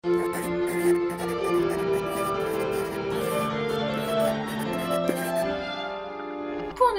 Pour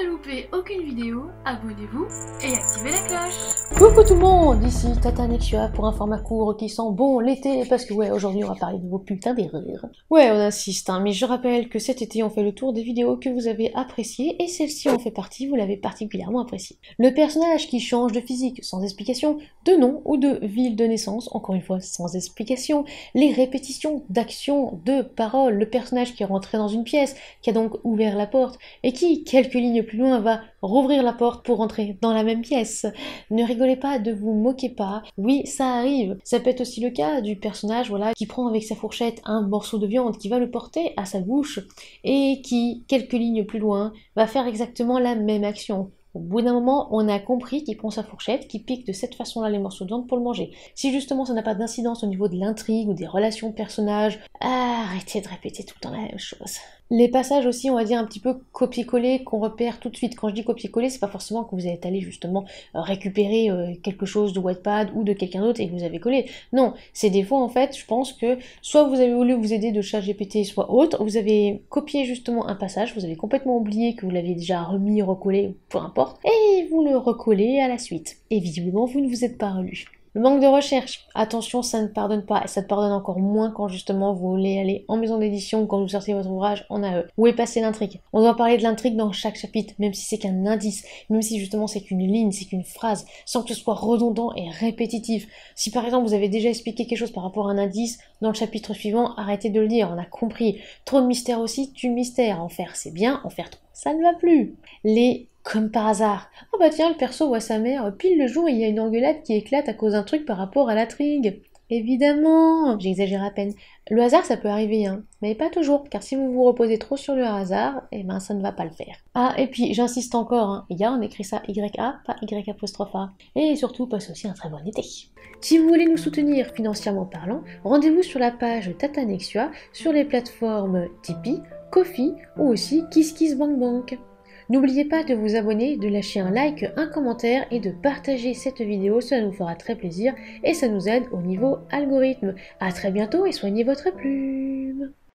ne louper aucune vidéo, abonnez-vous et activez la cloche. Coucou tout le monde, ici Tata Nexua pour un format court qui sent bon l'été, parce que ouais, aujourd'hui on va parler de vos putains d'erreurs. Ouais, on insiste, hein, mais je rappelle que cet été on fait le tour des vidéos que vous avez appréciées, et celle-ci en fait partie, vous l'avez particulièrement appréciée. Le personnage qui change de physique sans explication, de nom ou de ville de naissance, encore une fois sans explication, les répétitions d'actions, de paroles, le personnage qui est rentré dans une pièce, qui a donc ouvert la porte, et qui, quelques lignes plus loin, va rouvrir la porte pour rentrer dans la même pièce. Ne rigolez pas, ne vous moquez pas, oui ça arrive. Ça peut être aussi le cas du personnage voilà, qui prend avec sa fourchette un morceau de viande, qui va le porter à sa bouche et qui, quelques lignes plus loin, va faire exactement la même action. Au bout d'un moment, on a compris qu'il prend sa fourchette, qu'il pique de cette façon-là les morceaux de viande pour le manger. Si justement ça n'a pas d'incidence au niveau de l'intrigue ou des relations de personnages, arrêtez de répéter tout le temps la même chose. Les passages aussi, on va dire un petit peu copier-coller qu'on repère tout de suite. Quand je dis copier-coller, c'est pas forcément que vous êtes allé justement récupérer quelque chose de Wattpad ou de quelqu'un d'autre et que vous avez collé. Non, c'est des fois en fait, je pense que soit vous avez voulu vous aider de ChatGPT, soit autre, vous avez copié justement un passage, vous avez complètement oublié que vous l'aviez déjà remis, recollé, peu importe, et vous le recollez à la suite. Et visiblement, vous ne vous êtes pas relu. Le manque de recherche, attention, ça ne pardonne pas, et ça te pardonne encore moins quand justement vous voulez aller en maison d'édition, quand vous sortez votre ouvrage en AE. Où est passée l'intrigue? On doit parler de l'intrigue dans chaque chapitre, même si c'est qu'un indice, même si justement c'est qu'une ligne, c'est qu'une phrase, sans que ce soit redondant et répétitif. Si par exemple vous avez déjà expliqué quelque chose par rapport à un indice, dans le chapitre suivant, arrêtez de le dire, on a compris. Trop de mystère aussi, tue le mystère. En faire c'est bien, en faire trop, ça ne va plus. Les comme par hasard. Oh bah tiens, le perso voit sa mère, pile le jour il y a une engueulade qui éclate à cause d'un truc par rapport à l'intrigue. Évidemment, j'exagère à peine. Le hasard ça peut arriver, hein, mais pas toujours, car si vous vous reposez trop sur le hasard, eh ben ça ne va pas le faire. Ah, et puis j'insiste encore, hein, il y a, on écrit ça YA, pas Y''A. Et surtout, passe aussi un très bon été. Si vous voulez nous soutenir financièrement parlant, rendez-vous sur la page Tata Nexua, sur les plateformes Tipeee, Ko-fi ou aussi KissKissBankBank. N'oubliez pas de vous abonner, de lâcher un like, un commentaire et de partager cette vidéo, cela nous fera très plaisir et ça nous aide au niveau algorithme. A très bientôt et soignez votre plume.